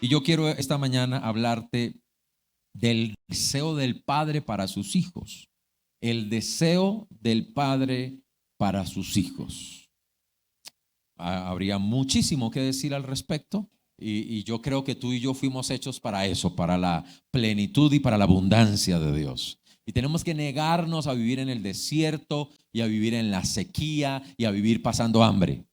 Y yo quiero esta mañana hablarte del deseo del Padre para sus hijos. El deseo del Padre para sus hijos. Habría muchísimo que decir al respecto. Y yo creo que tú y yo fuimos hechos para eso, para la plenitud y para la abundancia de Dios. Y tenemos que negarnos a vivir en el desierto y a vivir en la sequía y a vivir pasando hambre.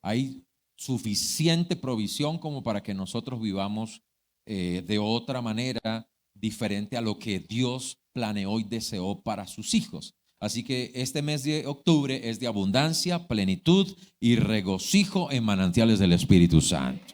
Hay suficiente provisión como para que nosotros vivamos de otra manera diferente a lo que Dios planeó y deseó para sus hijos. Así que este mes de octubre es de abundancia, plenitud y regocijo en manantiales del Espíritu Santo.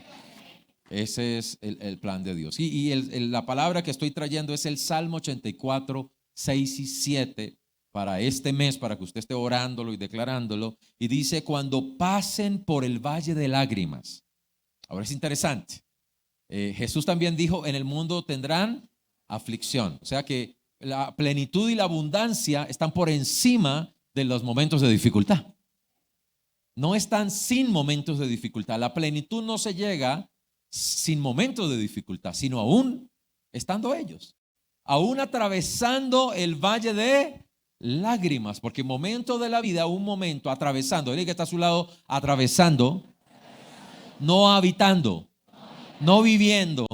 Ese es el plan de Dios. Y la palabra que estoy trayendo es el Salmo 84, 6 y 7 para este mes, para que usted esté orándolo y declarándolo. Y dice, cuando pasen por el valle de lágrimas. Ahora es interesante. Jesús también dijo, en el mundo tendrán aflicción. O sea que la plenitud y la abundancia están por encima de los momentos de dificultad. No están sin momentos de dificultad. La plenitud no se llega sin momentos de dificultad, sino aún estando ellos, aún atravesando el valle de lágrimas, porque momento de la vida, un momento atravesando, dile que está a su lado, atravesando, no habitando, no viviendo,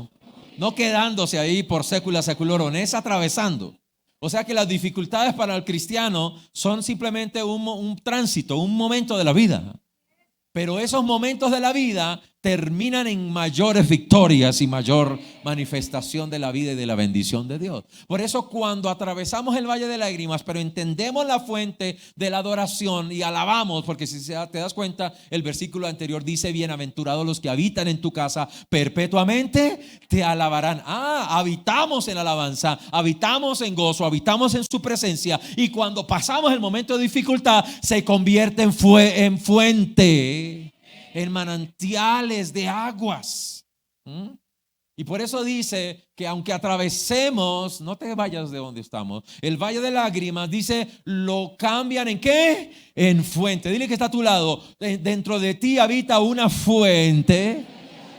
no quedándose ahí por sécula seculorum, es atravesando. O sea que las dificultades para el cristiano son simplemente un tránsito, un momento de la vida. Pero esos momentos de la vida terminan en mayores victorias y mayor manifestación de la vida y de la bendición de Dios. Por eso cuando atravesamos el valle de lágrimas, pero entendemos la fuente de la adoración y alabamos, porque si te das cuenta, el versículo anterior dice, bienaventurados los que habitan en tu casa, perpetuamente te alabarán. Habitamos en alabanza, habitamos en gozo, habitamos en su presencia, y cuando pasamos el momento de dificultad, se convierte en fuente, en manantiales de aguas. Y por eso dice que aunque atravesemos, no te vayas de donde estamos, el valle de lágrimas, dice, lo cambian ¿en qué? En fuente. Dile que está a tu lado, dentro de ti habita una fuente,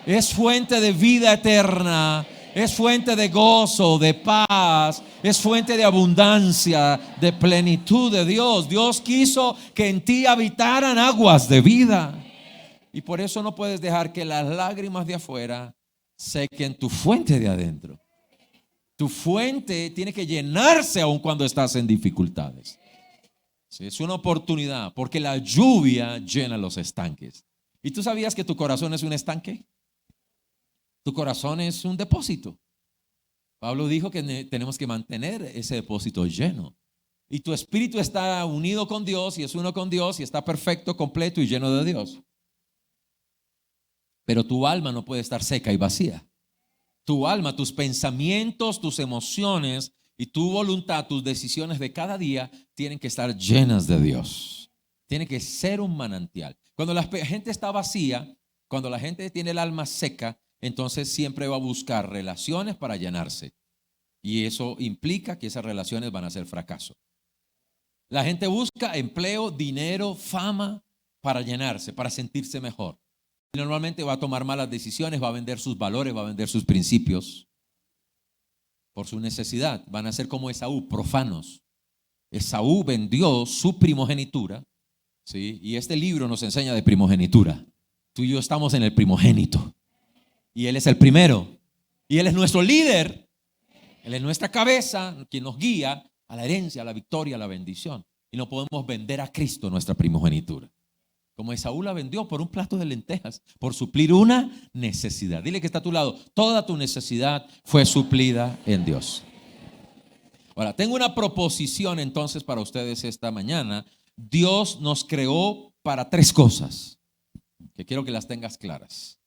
es fuente de vida eterna, es fuente de gozo, de paz, es fuente de abundancia, de plenitud de Dios. Dios quiso que en ti habitaran aguas de vida. Y por eso no puedes dejar que las lágrimas de afuera sequen tu fuente de adentro. Tu fuente tiene que llenarse aun cuando estás en dificultades. Sí, es una oportunidad, porque la lluvia llena los estanques. ¿Y tú sabías que tu corazón es un estanque? Tu corazón es un depósito. Pablo dijo que tenemos que mantener ese depósito lleno. Y tu espíritu está unido con Dios y es uno con Dios y está perfecto, completo y lleno de Dios. Pero tu alma no puede estar seca y vacía. Tu alma, tus pensamientos, tus emociones y tu voluntad, tus decisiones de cada día tienen que estar llenas de Dios. Tiene que ser un manantial. Cuando la gente está vacía, cuando la gente tiene el alma seca, entonces siempre va a buscar relaciones para llenarse. Y eso implica que esas relaciones van a ser fracaso. La gente busca empleo, dinero, fama para llenarse, para sentirse mejor. Normalmente va a tomar malas decisiones, va a vender sus valores, va a vender sus principios por su necesidad. Van a ser como Esaú, profanos. Esaú vendió su primogenitura, ¿sí? Y este libro nos enseña de primogenitura. Tú y yo estamos en el primogénito. Y Él es el primero. Y Él es nuestro líder. Él es nuestra cabeza, quien nos guía a la herencia, a la victoria, a la bendición. Y no podemos vender a Cristo nuestra primogenitura. Como Esaú la vendió por un plato de lentejas, por suplir una necesidad. Dile que está a tu lado, toda tu necesidad fue suplida en Dios. Ahora, tengo una proposición entonces para ustedes esta mañana. Dios nos creó para tres cosas, que quiero que las tengas claras.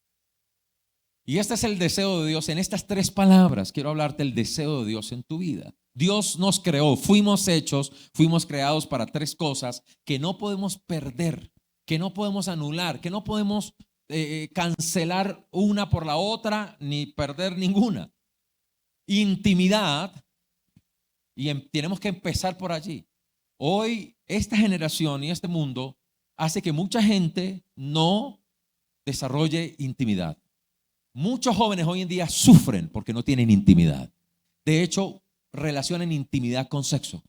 Y este es el deseo de Dios. En estas tres palabras quiero hablarte del deseo de Dios en tu vida. Dios nos creó, fuimos hechos, fuimos creados para tres cosas que no podemos perder, que no podemos anular, que no podemos cancelar una por la otra ni perder ninguna. Intimidad, y tenemos que empezar por allí. Hoy esta generación y este mundo hace que mucha gente no desarrolle intimidad. Muchos jóvenes hoy en día sufren porque no tienen intimidad. De hecho, relacionan intimidad con sexo.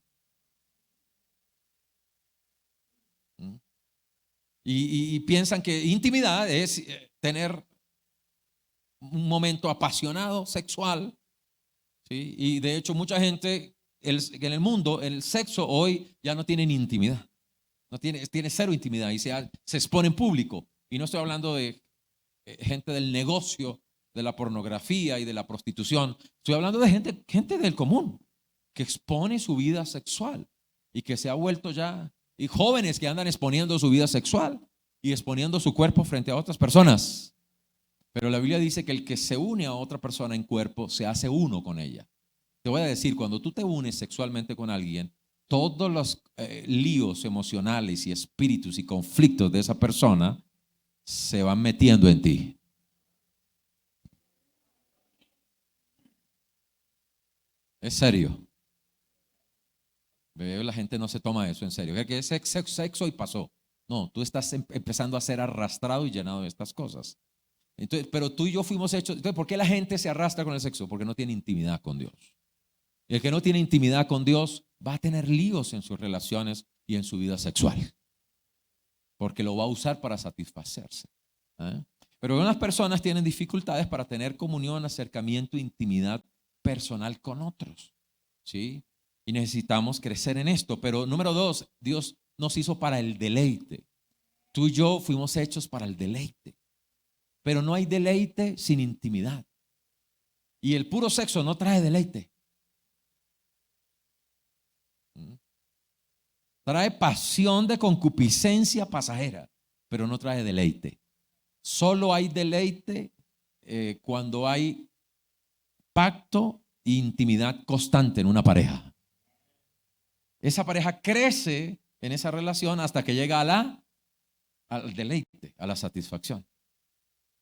Y piensan que intimidad es tener un momento apasionado, sexual, ¿sí? Y de hecho mucha gente en el mundo, el sexo hoy ya no tienen intimidad. No tiene cero intimidad y se expone en público. Y no estoy hablando de gente del negocio, de la pornografía y de la prostitución. Estoy hablando de gente del común que expone su vida sexual y que se ha vuelto ya, y jóvenes que andan exponiendo su vida sexual y exponiendo su cuerpo frente a otras personas. Pero la Biblia dice que el que se une a otra persona en cuerpo se hace uno con ella. Te voy a decir, cuando tú te unes sexualmente con alguien, todos los líos emocionales y espíritus y conflictos de esa persona se van metiendo en ti. Es serio. La gente no se toma eso en serio. Que es sexo y pasó. No, tú estás empezando a ser arrastrado y llenado de estas cosas. Entonces, pero tú y yo fuimos hechos. Entonces, ¿por qué la gente se arrastra con el sexo? Porque no tiene intimidad con Dios. Y el que no tiene intimidad con Dios va a tener líos en sus relaciones y en su vida sexual. Porque lo va a usar para satisfacerse. Pero algunas personas tienen dificultades para tener comunión, acercamiento, intimidad personal con otros. ¿Sí? Y necesitamos crecer en esto. Pero número 2, Dios nos hizo para el deleite. Tú y yo fuimos hechos para el deleite. Pero no hay deleite sin intimidad. Y el puro sexo no trae deleite. Trae pasión de concupiscencia pasajera, pero no trae deleite. Solo hay deleite cuando hay pacto e intimidad constante en una pareja. Esa pareja crece en esa relación hasta que llega al deleite, a la satisfacción.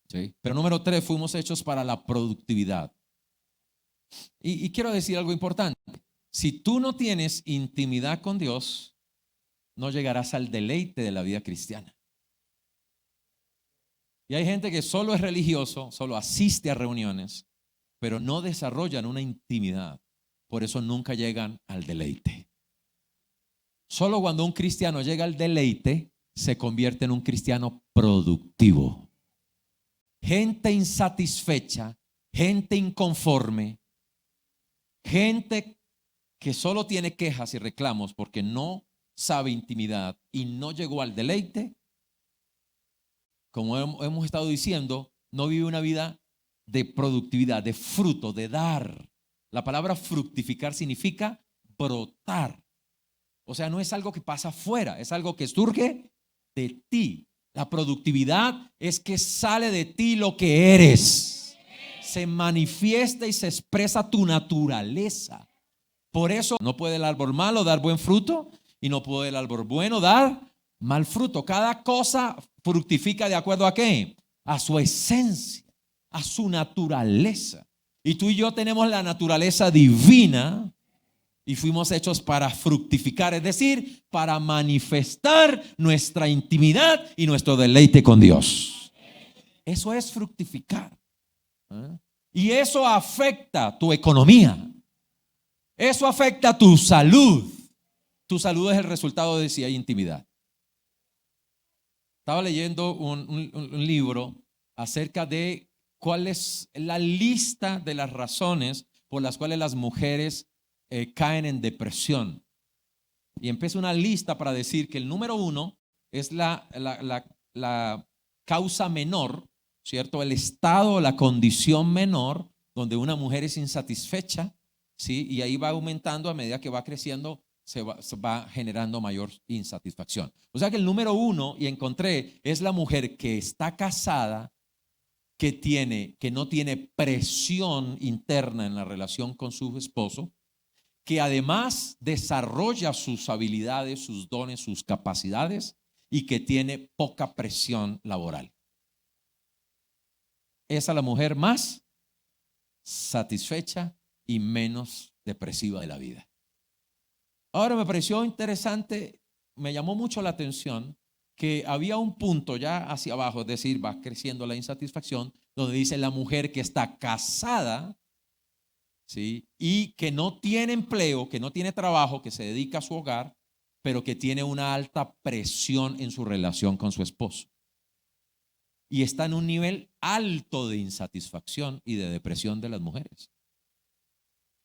¿Sí? Pero número 3, fuimos hechos para la productividad. Y quiero decir algo importante. Si tú no tienes intimidad con Dios, no llegarás al deleite de la vida cristiana. Y hay gente que solo es religioso, solo asiste a reuniones, pero no desarrollan una intimidad. Por eso nunca llegan al deleite. Solo cuando un cristiano llega al deleite, se convierte en un cristiano productivo. Gente insatisfecha, gente inconforme, gente que solo tiene quejas y reclamos porque no sabe intimidad y no llegó al deleite, como hemos estado diciendo, no vive una vida de productividad, de fruto, de dar. La palabra fructificar significa brotar. O sea, no es algo que pasa afuera, es algo que surge de ti. La productividad es que sale de ti lo que eres. Se manifiesta y se expresa tu naturaleza. Por eso no puede el árbol malo dar buen fruto y no puede el árbol bueno dar mal fruto. Cada cosa fructifica de acuerdo a qué? A su esencia, a su naturaleza. Y tú y yo tenemos la naturaleza divina y fuimos hechos para fructificar, es decir, para manifestar nuestra intimidad y nuestro deleite con Dios. Eso es fructificar. Y eso afecta tu economía. Eso afecta tu salud. Tu salud es el resultado de si hay intimidad. Estaba leyendo un libro acerca de cuál es la lista de las razones por las cuales las mujeres caen en depresión. Y empieza una lista para decir que el número 1 es la causa menor, ¿cierto? El estado o la condición menor donde una mujer es insatisfecha, ¿sí? Y ahí va aumentando a medida que va creciendo, se va generando mayor insatisfacción. O sea que el número 1, y encontré, es la mujer que está casada, que no tiene presión interna en la relación con su esposo, que además desarrolla sus habilidades, sus dones, sus capacidades y que tiene poca presión laboral. Esa es la mujer más satisfecha y menos depresiva de la vida. Ahora me pareció interesante, me llamó mucho la atención que había un punto ya hacia abajo, es decir, va creciendo la insatisfacción, donde dice la mujer que está casada, ¿sí? Y que no tiene empleo, que no tiene trabajo, que se dedica a su hogar, pero que tiene una alta presión en su relación con su esposo. Y está en un nivel alto de insatisfacción y de depresión de las mujeres.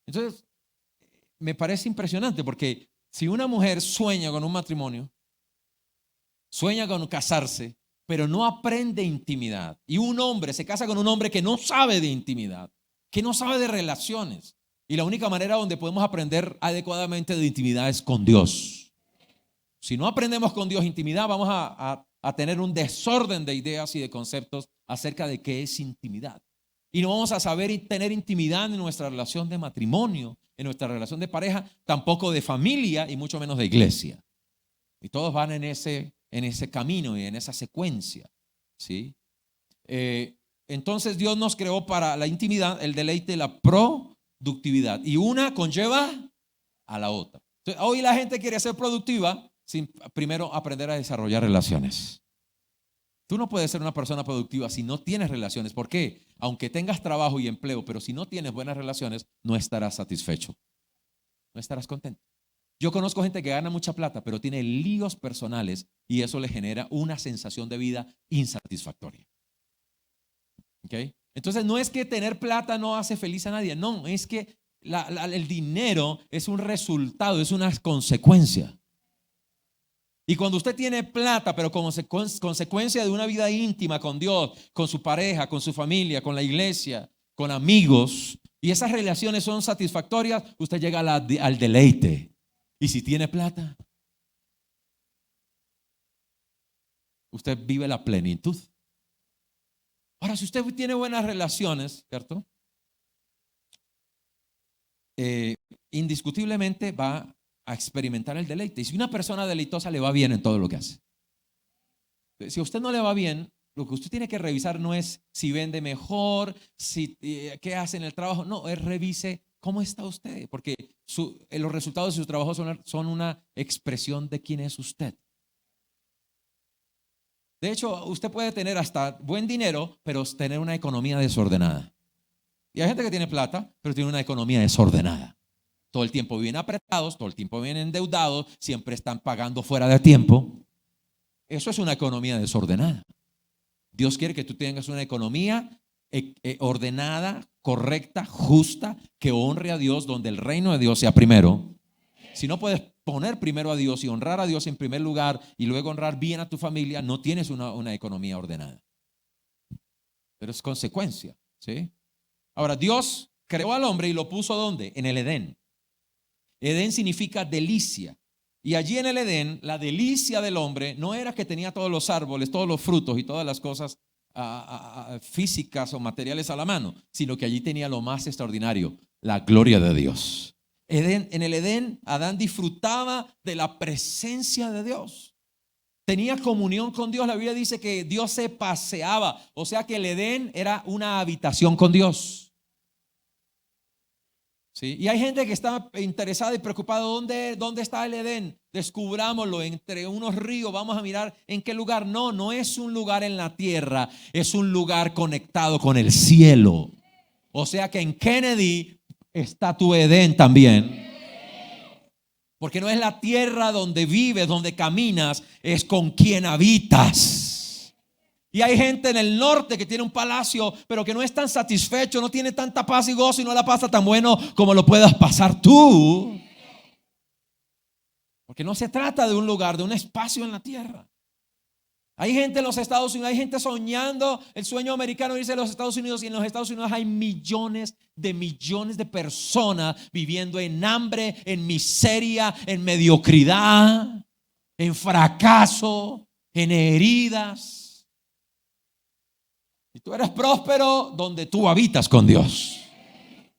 Entonces, me parece impresionante porque si una mujer sueña con un matrimonio, sueña con casarse, pero no aprende intimidad, y un hombre se casa con un hombre que no sabe de intimidad, que no sabe de relaciones, y la única manera donde podemos aprender adecuadamente de intimidad es con Dios. Si no aprendemos con Dios intimidad, vamos a tener un desorden de ideas y de conceptos acerca de qué es intimidad. Y no vamos a saber tener intimidad en nuestra relación de matrimonio, en nuestra relación de pareja, tampoco de familia y mucho menos de iglesia. Y todos van en ese camino y en esa secuencia, ¿sí? Entonces Dios nos creó para la intimidad, el deleite, la productividad. Y una conlleva a la otra. Entonces, hoy la gente quiere ser productiva sin primero aprender a desarrollar relaciones. Tú no puedes ser una persona productiva si no tienes relaciones. ¿Por qué? Aunque tengas trabajo y empleo, pero si no tienes buenas relaciones, no estarás satisfecho. No estarás contento. Yo conozco gente que gana mucha plata, pero tiene líos personales y eso le genera una sensación de vida insatisfactoria. ¿Ok? Entonces no es que tener plata no hace feliz a nadie. No, es que el dinero es un resultado, es una consecuencia. Y cuando usted tiene plata, pero como consecuencia de una vida íntima con Dios, con su pareja, con su familia, con la iglesia, con amigos, y esas relaciones son satisfactorias, usted llega al deleite. Y si tiene plata, usted vive la plenitud. Ahora, si usted tiene buenas relaciones, ¿cierto? Indiscutiblemente va a experimentar el deleite. Y si una persona deleitosa le va bien en todo lo que hace. Si a usted no le va bien, lo que usted tiene que revisar no es si vende mejor, qué hace en el trabajo. No, es revise cómo está usted, porque los resultados de su trabajo son una expresión de quién es usted. De hecho, usted puede tener hasta buen dinero, pero tener una economía desordenada. Y hay gente que tiene plata, pero tiene una economía desordenada. Todo el tiempo viven apretados, todo el tiempo viven endeudados, siempre están pagando fuera de tiempo. Eso es una economía desordenada. Dios quiere que tú tengas una economía ordenada, correcta, justa, que honre a Dios, donde el reino de Dios sea primero. Si no puedes poner primero a Dios y honrar a Dios en primer lugar y luego honrar bien a tu familia, no tienes una economía ordenada. Pero es consecuencia, ¿sí? Ahora, Dios creó al hombre y lo puso ¿dónde? En el Edén. Edén significa delicia. Y allí en el Edén, la delicia del hombre no era que tenía todos los árboles, todos los frutos y todas las cosas físicas o materiales a la mano, sino que allí tenía lo más extraordinario, la gloria de Dios. En el Edén, Adán disfrutaba de la presencia de Dios. Tenía comunión con Dios. La Biblia dice que Dios se paseaba, o sea que el Edén era una habitación con Dios. ¿Sí? Y hay gente que está interesada y preocupada. ¿Dónde está el Edén? Descubrámoslo entre unos ríos. Vamos a mirar en qué lugar. No es un lugar en la tierra, es un lugar conectado con el cielo. O sea que en Kennedy está tu Edén también. Porque no es la tierra donde vives, donde caminas, es con quien habitas. Y hay gente en el norte que tiene un palacio, pero que no es tan satisfecho, no tiene tanta paz y gozo y no la pasa tan bueno como lo puedas pasar tú. Porque no se trata de un lugar, de un espacio en la tierra. Hay gente en los Estados Unidos, hay gente soñando el sueño americano de irse a los Estados Unidos, y en los Estados Unidos hay millones de personas viviendo en hambre, en miseria, en mediocridad, en fracaso, en heridas. Y tú eres próspero donde tú habitas con Dios.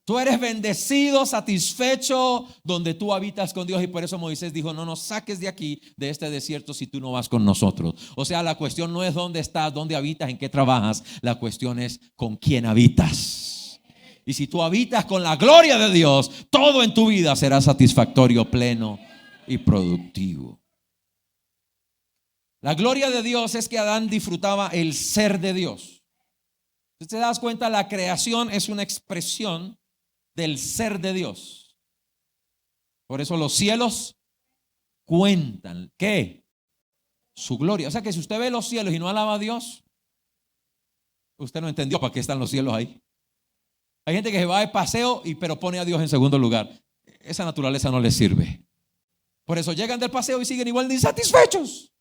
Tú eres bendecido, satisfecho donde tú habitas con Dios. Y por eso Moisés dijo: no nos saques de aquí, de este desierto, si tú no vas con nosotros. O sea, la cuestión no es dónde estás, dónde habitas, en qué trabajas. La cuestión es con quién habitas. Y si tú habitas con la gloria de Dios, todo en tu vida será satisfactorio, pleno y productivo. La gloria de Dios es que Adán disfrutaba el ser de Dios. Si te das cuenta, la creación es una expresión del ser de Dios. Por eso los cielos cuentan, ¿qué? Su gloria. O sea que si usted ve los cielos y no alaba a Dios, usted no entendió para qué están los cielos ahí. Hay gente que se va de paseo pero pone a Dios en segundo lugar. Esa naturaleza no les sirve. Por eso llegan del paseo y siguen igual de insatisfechos.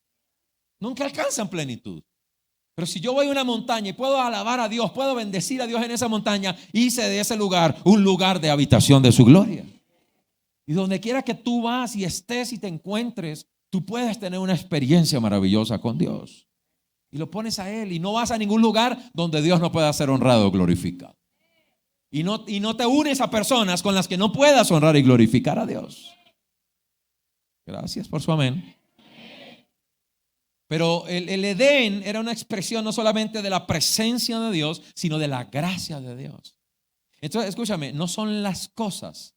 Nunca alcanzan plenitud. Pero si yo voy a una montaña y puedo alabar a Dios, puedo bendecir a Dios en esa montaña, hice de ese lugar un lugar de habitación de su gloria. Y donde quiera que tú vas y estés y te encuentres, tú puedes tener una experiencia maravillosa con Dios. Y lo pones a Él y no vas a ningún lugar donde Dios no pueda ser honrado o glorificado. Y no te unes a personas con las que no puedas honrar y glorificar a Dios. Gracias por su amén. Pero el Edén era una expresión no solamente de la presencia de Dios, sino de la gracia de Dios. Entonces, escúchame, no son las cosas,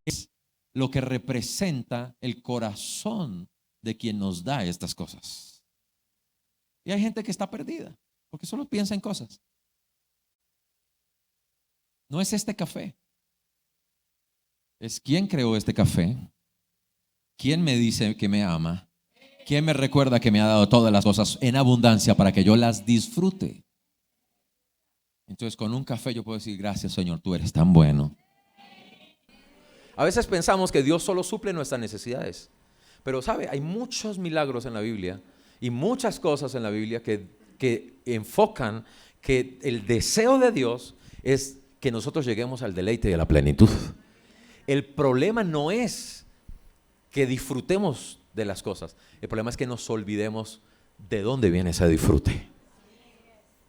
es lo que representa el corazón de quien nos da estas cosas. Y hay gente que está perdida porque solo piensa en cosas. No es este café, es quién creó este café, quién me dice que me ama, quién me recuerda que me ha dado todas las cosas en abundancia para que yo las disfrute. Entonces con un café yo puedo decir: gracias, Señor, tú eres tan bueno. A veces pensamos que Dios solo suple nuestras necesidades, pero sabe, hay muchos milagros en la Biblia y muchas cosas en la Biblia que enfocan que el deseo de Dios es que nosotros lleguemos al deleite y a la plenitud. El problema no es que disfrutemos de las cosas, el problema es que nos olvidemos de dónde viene ese disfrute.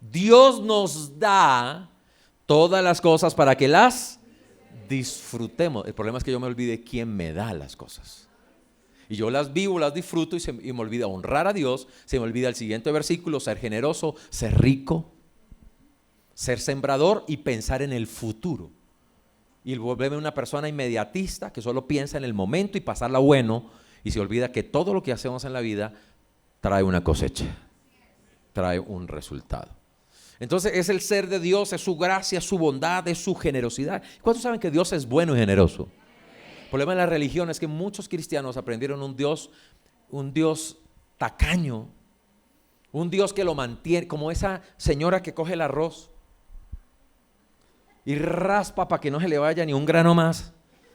Dios nos da todas las cosas para que las disfrutemos. El problema es que yo me olvide quién me da las cosas. Y yo las vivo, las disfruto y me olvida honrar a Dios. Se me olvida el siguiente versículo: ser generoso, ser rico, ser sembrador y pensar en el futuro. Y volverme una persona inmediatista que solo piensa en el momento y pasarla bueno, y se olvida que todo lo que hacemos en la vida trae una cosecha, trae un resultado. Entonces es el ser de Dios, es su gracia, su bondad, es su generosidad. ¿Cuántos saben que Dios es bueno y generoso? El problema de la religión es que muchos cristianos aprendieron un Dios tacaño, un Dios que lo mantiene, como esa señora que coge el arroz y raspa para que no se le vaya ni un grano más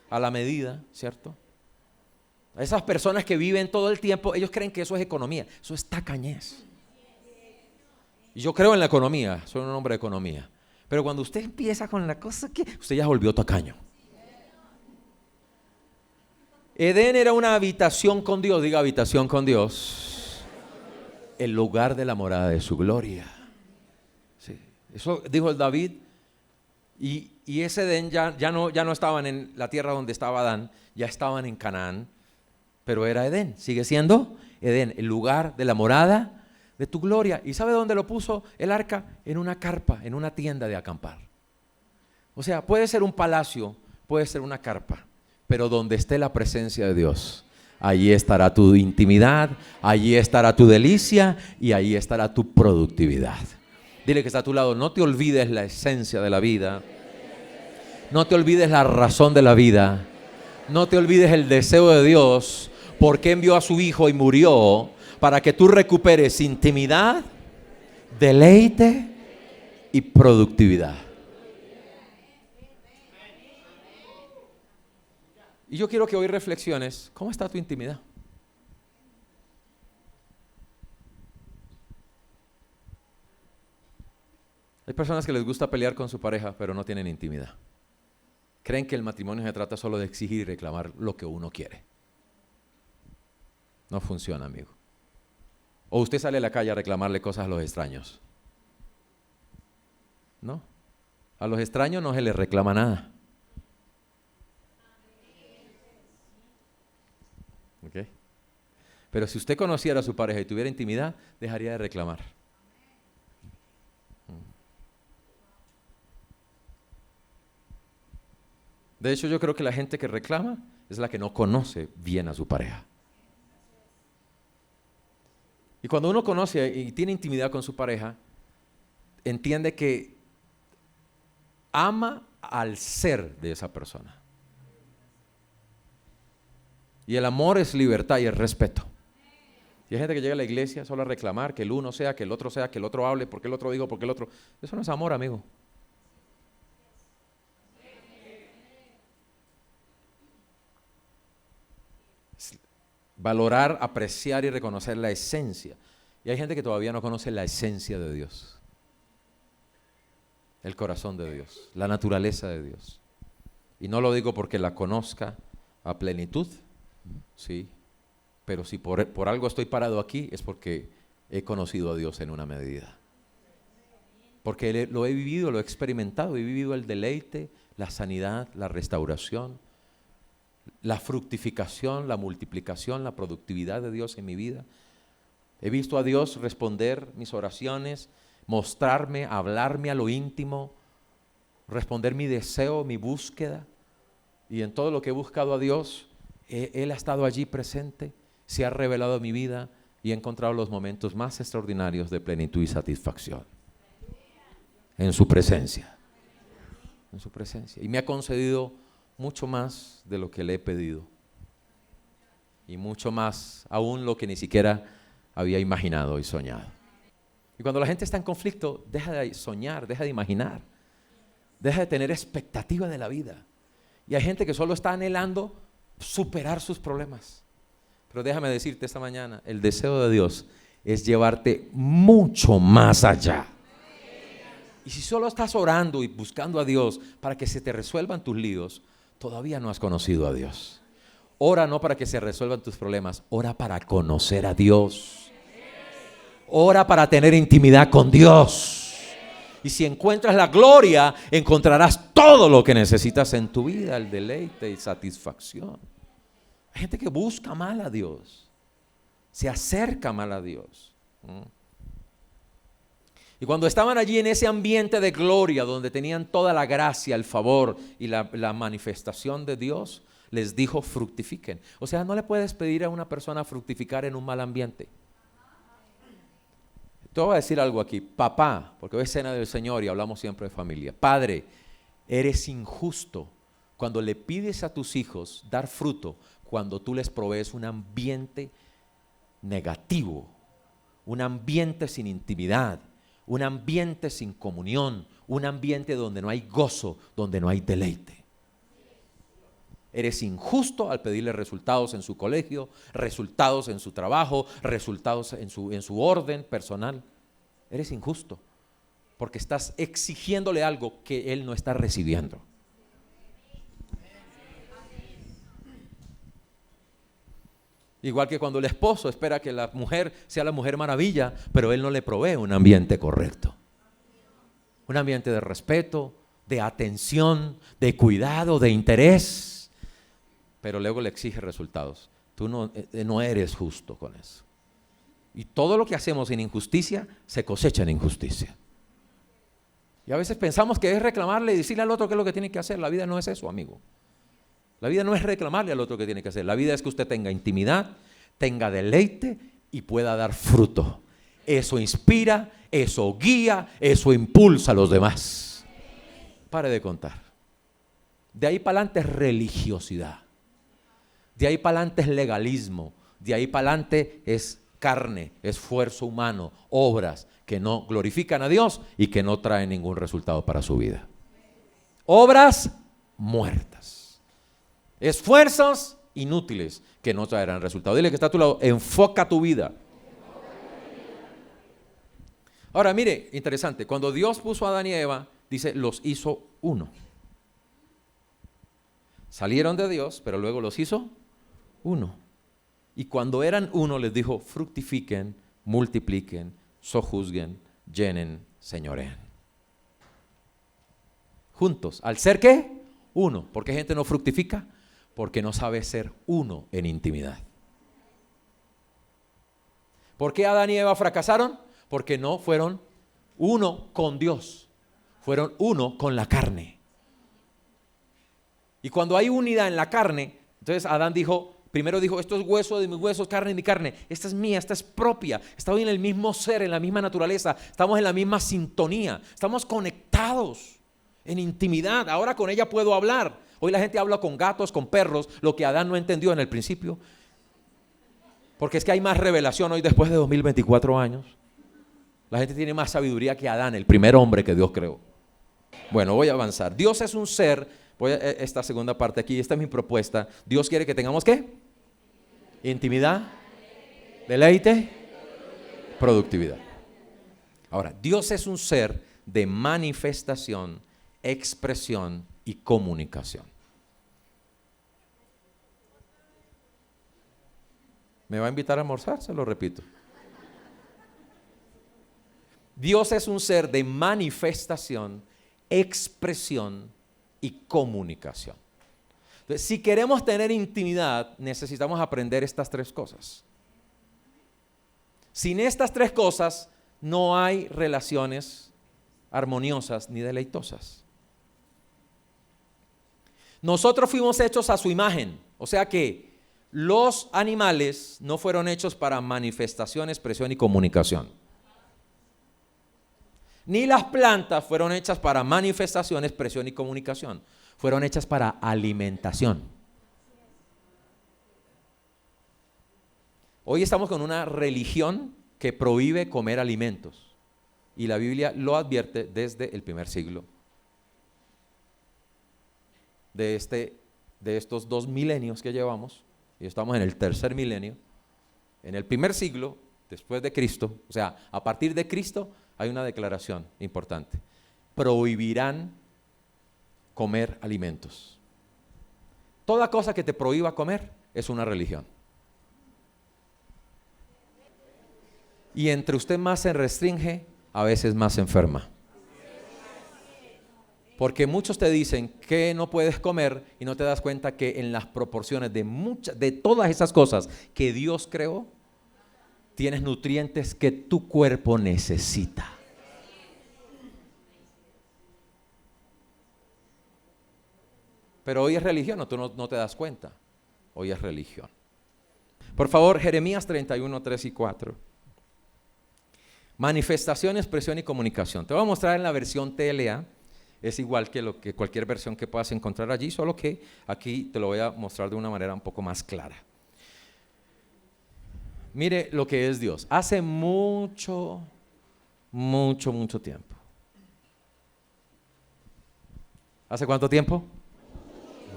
a la medida, ¿cierto? A esas personas que viven todo el tiempo, ellos creen que eso es economía, eso es tacañez. Y yo creo en la economía, soy un hombre de economía, pero cuando usted empieza con la cosa que usted ya volvió tacaño. Edén era una habitación con Dios, diga habitación con Dios, el lugar de la morada de su gloria. Sí, eso dijo el David. Y ese Edén ya no estaban en la tierra donde estaba Adán, ya estaban en Canaán, pero era Edén, sigue siendo Edén, el lugar de la morada de tu gloria. ¿Y sabe dónde lo puso el arca? En una carpa, en una tienda de acampar. O sea, puede ser un palacio, puede ser una carpa, pero donde esté la presencia de Dios, allí estará tu intimidad, allí estará tu delicia y allí estará tu productividad. Dile que está a tu lado: no te olvides la esencia de la vida, no te olvides la razón de la vida, no te olvides el deseo de Dios, porque envió a su Hijo y murió para que tú recuperes intimidad, deleite y productividad. Y yo quiero que hoy reflexiones: ¿cómo está tu intimidad? Hay personas que les gusta pelear con su pareja, pero no tienen intimidad. Creen que el matrimonio se trata solo de exigir y reclamar lo que uno quiere. No funciona, amigo. O usted sale a la calle a reclamarle cosas a los extraños. No, a los extraños no se les reclama nada. ¿Ok? Pero si usted conociera a su pareja y tuviera intimidad, dejaría de reclamar. De hecho, yo creo que la gente que reclama es la que no conoce bien a su pareja. Y cuando uno conoce y tiene intimidad con su pareja, entiende que ama al ser de esa persona. Y el amor es libertad y es respeto. Y hay gente que llega a la iglesia solo a reclamar que el uno sea, que el otro sea, que el otro hable, porque el otro dijo, porque el otro. Eso no es amor, amigo. Es valorar, apreciar y reconocer la esencia. Y hay gente que todavía no conoce la esencia de Dios. El corazón de Dios, la naturaleza de Dios. Y no lo digo porque la conozca a plenitud, sí. Pero si por algo estoy parado aquí es porque he conocido a Dios en una medida. Porque lo he vivido, lo he experimentado, he vivido el deleite, la sanidad, la restauración, la fructificación, la multiplicación, la productividad de Dios en mi vida. He visto a Dios responder mis oraciones, mostrarme, hablarme a lo íntimo, responder mi deseo, mi búsqueda. Y en todo lo que he buscado a Dios, Él ha estado allí presente. Se ha revelado en mi vida y he encontrado los momentos más extraordinarios de plenitud y satisfacción. En su presencia. En su presencia. Y me ha concedido mucho más de lo que le he pedido. Y mucho más aún lo que ni siquiera había imaginado y soñado. Y cuando la gente está en conflicto, deja de soñar, deja de imaginar. Deja de tener expectativa de la vida. Y hay gente que solo está anhelando superar sus problemas. Pero déjame decirte esta mañana, el deseo de Dios es llevarte mucho más allá. Y si solo estás orando y buscando a Dios para que se te resuelvan tus líos, todavía no has conocido a Dios. Ora no para que se resuelvan tus problemas, ora para conocer a Dios. Ora para tener intimidad con Dios. Y si encuentras la gloria, encontrarás todo lo que necesitas en tu vida, el deleite y satisfacción. Hay gente que busca mal a Dios, se acerca mal a Dios. Y cuando estaban allí en ese ambiente de gloria, donde tenían toda la gracia, el favor y la manifestación de Dios, les dijo fructifiquen. O sea, no le puedes pedir a una persona fructificar en un mal ambiente. Te voy a decir algo aquí, papá, porque hoy es cena del Señor y hablamos siempre de familia. Padre, eres injusto cuando le pides a tus hijos dar fruto, cuando tú les provees un ambiente negativo, un ambiente sin intimidad, un ambiente sin comunión, un ambiente donde no hay gozo, donde no hay deleite. Eres injusto al pedirle resultados en su colegio, resultados en su trabajo, resultados en su orden personal. Eres injusto porque estás exigiéndole algo que él no está recibiendo. Igual que cuando el esposo espera que la mujer sea la mujer maravilla, pero él no le provee un ambiente correcto. Un ambiente de respeto, de atención, de cuidado, de interés. Pero luego le exige resultados. Tú no eres justo con eso. Y todo lo que hacemos en injusticia se cosecha en injusticia. Y a veces pensamos que es reclamarle y decirle al otro qué es lo que tiene que hacer. La vida no es eso, amigo. La vida no es reclamarle al otro que tiene que hacer. La vida es que usted tenga intimidad, tenga deleite y pueda dar fruto. Eso inspira, eso guía, eso impulsa a los demás. Pare de contar. De ahí para adelante es religiosidad. De ahí para adelante es legalismo. De ahí para adelante es carne, esfuerzo humano, obras que no glorifican a Dios y que no traen ningún resultado para su vida. Obras muertas. Esfuerzos inútiles que no traerán resultado. Dile que está a tu lado, enfoca tu vida. Ahora mire, interesante, cuando Dios puso a Adán y Eva, dice, los hizo uno. Salieron de Dios, pero luego los hizo uno. Y cuando eran uno les dijo, fructifiquen, multipliquen, sojuzguen, llenen, señoreen. Juntos, al ser ¿qué? Uno. ¿Por qué gente no fructifica? Porque no sabe ser uno en intimidad. ¿Por qué Adán y Eva fracasaron? Porque no fueron uno con Dios, fueron uno con la carne. Y cuando hay unidad en la carne, entonces Adán dijo, Primero dijo, esto es hueso de mis huesos, carne de mi carne. Esta es mía, esta es propia. Estamos en el mismo ser, en la misma naturaleza. Estamos en la misma sintonía. Estamos conectados en intimidad. Ahora con ella puedo hablar. Hoy la gente habla con gatos, con perros, lo que Adán no entendió en el principio. Porque es que hay más revelación hoy después de 2024 años. La gente tiene más sabiduría que Adán, el primer hombre que Dios creó. Bueno, voy a avanzar. Dios es un ser, voy a esta segunda parte aquí, esta es mi propuesta. Dios quiere que tengamos ¿qué? Intimidad, deleite, productividad. Ahora, Dios es un ser de manifestación, expresión y comunicación. ¿Me va a invitar a almorzar? Se lo repito. Dios es un ser de manifestación, expresión y comunicación. Entonces, si queremos tener intimidad, necesitamos aprender estas tres cosas. Sin estas tres cosas, no hay relaciones armoniosas ni deleitosas. Nosotros fuimos hechos a su imagen, o sea que los animales no fueron hechos para manifestación, expresión y comunicación. Ni las plantas fueron hechas para manifestación, expresión y comunicación. Fueron hechas para alimentación. Hoy estamos con una religión que prohíbe comer alimentos. Y la Biblia lo advierte desde el primer siglo. De estos 2 milenios que llevamos, y estamos en el tercer milenio, en el primer siglo, después de Cristo, o sea, a partir de Cristo, hay una declaración importante. Prohibirán comer alimentos. Toda cosa que te prohíba comer es una religión. Y entre usted más se restringe, a veces más se enferma. Porque muchos te dicen que no puedes comer y no te das cuenta que en las proporciones de todas esas cosas que Dios creó, tienes nutrientes que tu cuerpo necesita. Pero hoy es religión, tú no te das cuenta. Hoy es religión. Por favor, Jeremías 31, 3 y 4. Manifestación, expresión y comunicación. Te voy a mostrar en la versión TLA. Es igual que cualquier versión que puedas encontrar allí, solo que aquí te lo voy a mostrar de una manera un poco más clara. Mire lo que es Dios. Hace mucho tiempo. ¿Hace cuánto tiempo?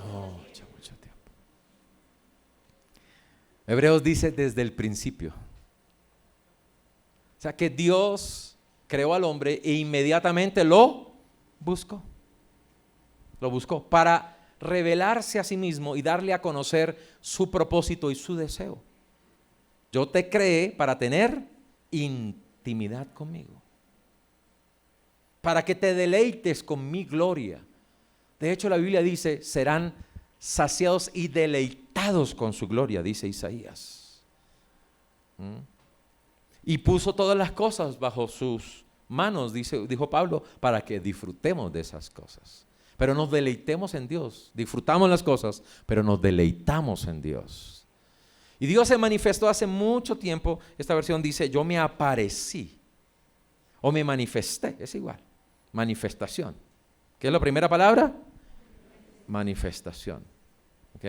Mucho tiempo. Hebreos dice desde el principio. O sea que Dios creó al hombre e inmediatamente lo buscó para revelarse a sí mismo y darle a conocer su propósito y su deseo. Yo te creé para tener intimidad conmigo, para que te deleites con mi gloria. De hecho, la Biblia dice, serán saciados y deleitados con su gloria, dice Isaías. Y puso todas las cosas bajo sus manos, dijo Pablo, para que disfrutemos de esas cosas. Pero nos deleitemos en Dios. Disfrutamos las cosas, pero nos deleitamos en Dios. Y Dios se manifestó hace mucho tiempo. Esta versión dice, yo me aparecí. O me manifesté, es igual. Manifestación. ¿Qué es la primera palabra? Manifestación. ¿Ok?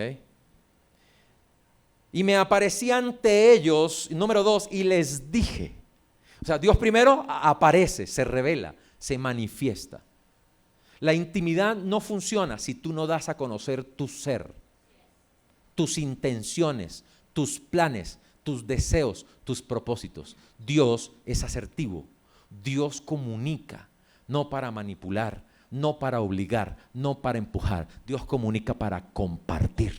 Y me aparecí ante ellos, número 2, y les dije. O sea, Dios primero aparece, se revela, se manifiesta. La intimidad no funciona si tú no das a conocer tu ser, tus intenciones, tus planes, tus deseos, tus propósitos. Dios es asertivo, Dios comunica, no para manipular, no para obligar, no para empujar. Dios comunica para compartir,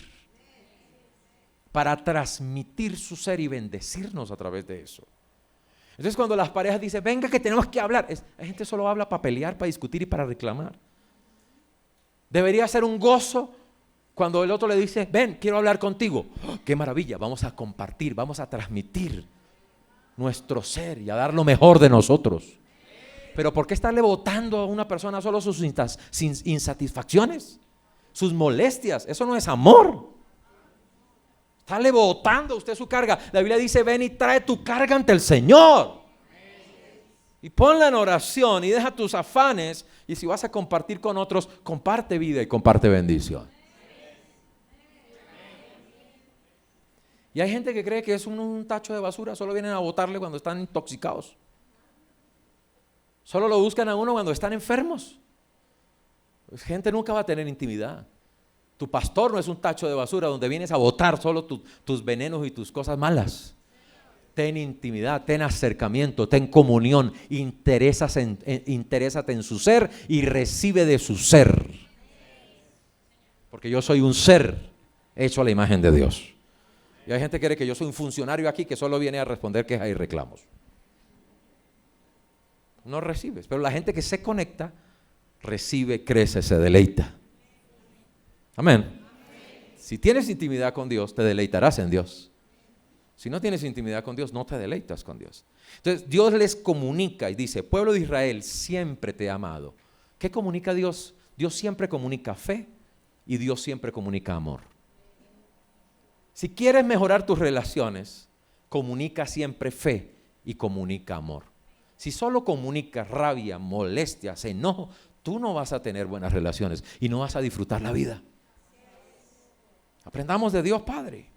para transmitir su ser y bendecirnos a través de eso. Entonces cuando las parejas dicen, venga que tenemos que hablar, la gente solo habla para pelear, para discutir y para reclamar. Debería ser un gozo cuando el otro le dice, ven, quiero hablar contigo. ¡Oh, qué maravilla! Vamos a compartir, vamos a transmitir nuestro ser y a dar lo mejor de nosotros. Pero ¿por qué estarle botando a una persona solo sus insatisfacciones, sus molestias? Eso no es amor. Sale botando usted su carga. La Biblia dice, ven y trae tu carga ante el Señor. Y ponla en oración y deja tus afanes. Y si vas a compartir con otros, comparte vida y comparte bendición. Y hay gente que cree que es un tacho de basura, solo vienen a botarle cuando están intoxicados. Solo lo buscan a uno cuando están enfermos. Pues gente nunca va a tener intimidad. Tu pastor no es un tacho de basura donde vienes a botar solo tus venenos y tus cosas malas. Ten intimidad, ten acercamiento, ten comunión, interésate en su ser y recibe de su ser. Porque yo soy un ser hecho a la imagen de Dios. Y hay gente que cree que yo soy un funcionario aquí que solo viene a responder quejas y reclamos. No recibes, pero la gente que se conecta, recibe, crece, se deleita. Amén. Si tienes intimidad con Dios, te deleitarás en Dios. Si no tienes intimidad con Dios, no te deleitas con Dios. Entonces Dios les comunica y dice, pueblo de Israel, siempre te he amado. ¿Qué comunica Dios? Dios siempre comunica fe y Dios siempre comunica amor. Si quieres mejorar tus relaciones, comunica siempre fe y comunica amor. Si solo comunicas rabia, molestias, enojo, tú no vas a tener buenas relaciones y no vas a disfrutar la vida. Aprendamos de Dios Padre.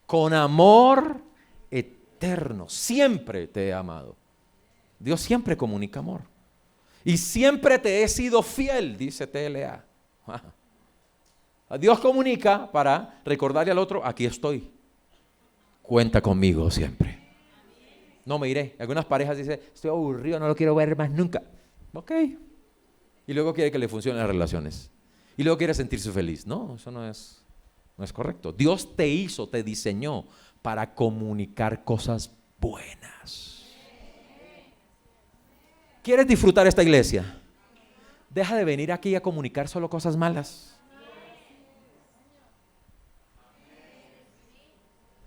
Con amor eterno, siempre te he amado. Dios siempre comunica amor. Y siempre te he sido fiel, dice TLA. Dios comunica para recordarle al otro, aquí estoy. Cuenta conmigo siempre. No me iré. Algunas parejas dicen, estoy aburrido, no lo quiero ver más nunca. Ok. Y luego quiere que le funcionen las relaciones. Y luego quiere sentirse feliz. No, eso no es correcto. Dios te hizo, te diseñó para comunicar cosas buenas. ¿Quieres disfrutar esta iglesia? Deja de venir aquí a comunicar solo cosas malas.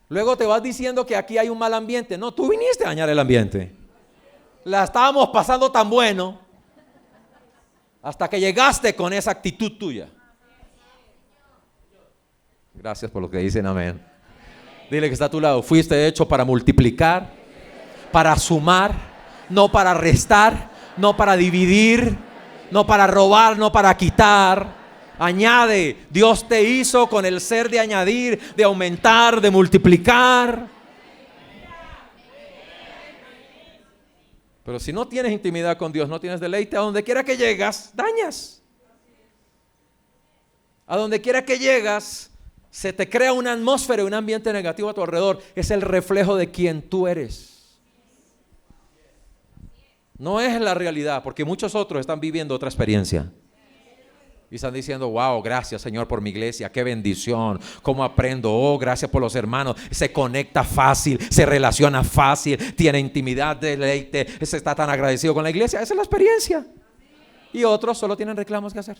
Luego te vas diciendo que aquí hay un mal ambiente. No, tú viniste a dañar el ambiente. La estábamos pasando tan bueno hasta que llegaste con esa actitud tuya. Gracias por lo que dicen, amén. Dile que está a tu lado, fuiste hecho para multiplicar, para sumar, no para restar, no para dividir, no para robar, no para quitar. Añade, Dios te hizo con el ser de añadir, de aumentar, de multiplicar. Pero si no tienes intimidad con Dios, no tienes deleite, a donde quiera que llegas, dañas. A donde quiera que llegas, se te crea una atmósfera y un ambiente negativo a tu alrededor. Es el reflejo de quien tú eres. No es la realidad, porque muchos otros están viviendo otra experiencia. Y están diciendo, wow, gracias Señor por mi iglesia, qué bendición, cómo aprendo, oh, gracias por los hermanos, se conecta fácil, se relaciona fácil, tiene intimidad, deleite, se está tan agradecido con la iglesia, esa es la experiencia. Y otros solo tienen reclamos que hacer.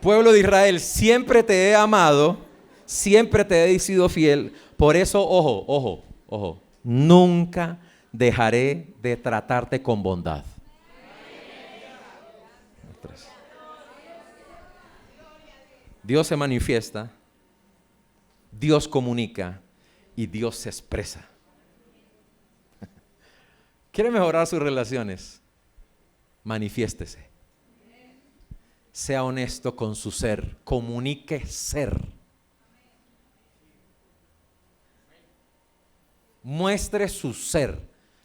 Pueblo de Israel, siempre te he amado, siempre te he sido fiel, por eso, ojo, nunca dejaré de tratarte con bondad. Dios se manifiesta, Dios comunica y Dios se expresa. ¿Quiere mejorar sus relaciones? Manifiéstese. Sea honesto con su ser, comunique ser. Muestre su ser.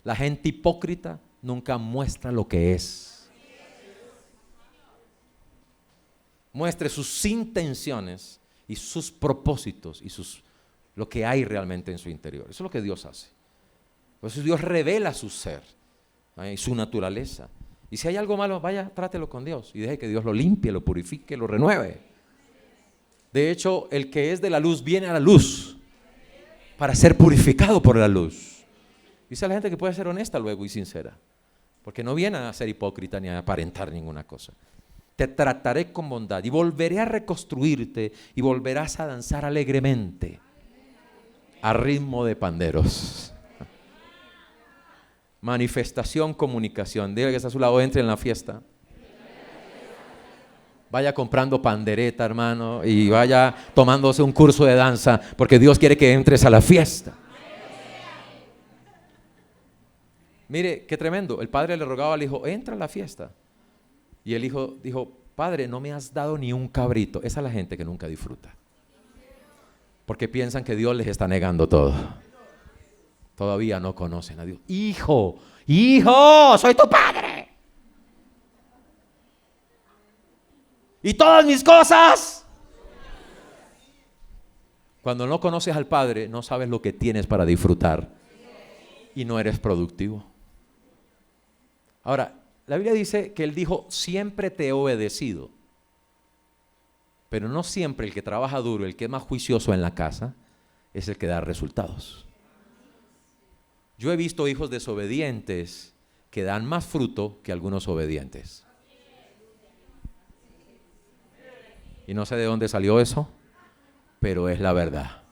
La gente hipócrita nunca muestra lo que es. Muestre sus intenciones y sus propósitos y lo que hay realmente en su interior. Eso es lo que Dios hace. Por eso Dios revela su ser y su naturaleza. Y si hay algo malo, vaya, trátelo con Dios y deje que Dios lo limpie, lo purifique, lo renueve. De hecho, el que es de la luz viene a la luz para ser purificado por la luz. Dice la gente que puede ser honesta luego y sincera, porque no viene a ser hipócrita ni a aparentar ninguna cosa. Te trataré con bondad y volveré a reconstruirte y volverás a danzar alegremente a ritmo de panderos. Manifestación, comunicación. Diga que está a su lado, entre en la fiesta. vaya comprando pandereta, hermano, y vaya tomándose un curso de danza, porque Dios quiere que entres a la fiesta. Mire, qué tremendo. El padre le rogaba al hijo, entra a la fiesta. Y el hijo dijo, padre, no me has dado ni un cabrito. Esa es la gente que nunca disfruta. Porque piensan que Dios les está negando todo. Todavía no conocen a Dios. Hijo, soy tu padre. Y todas mis cosas. Cuando no conoces al Padre, no sabes lo que tienes para disfrutar. Y no eres productivo. Ahora, la Biblia dice que Él dijo, siempre te he obedecido. Pero no siempre el que trabaja duro, el que es más juicioso en la casa, es el que da resultados. Yo he visto hijos desobedientes que dan más fruto que algunos obedientes. Y no sé de dónde salió eso, pero es la verdad.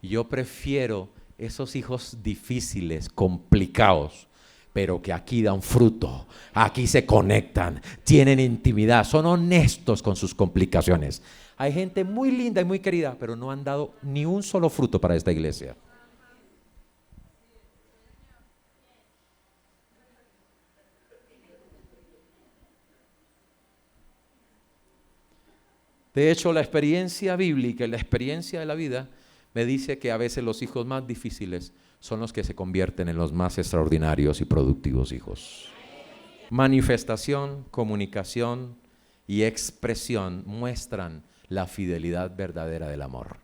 Yo prefiero esos hijos difíciles, complicados, pero que aquí dan fruto, aquí se conectan, tienen intimidad, son honestos con sus complicaciones. Hay gente muy linda y muy querida, pero no han dado ni un solo fruto para esta iglesia. De hecho, la experiencia bíblica y la experiencia de la vida me dice que a veces los hijos más difíciles son los que se convierten en los más extraordinarios y productivos hijos. Manifestación, comunicación y expresión muestran la fidelidad verdadera del amor.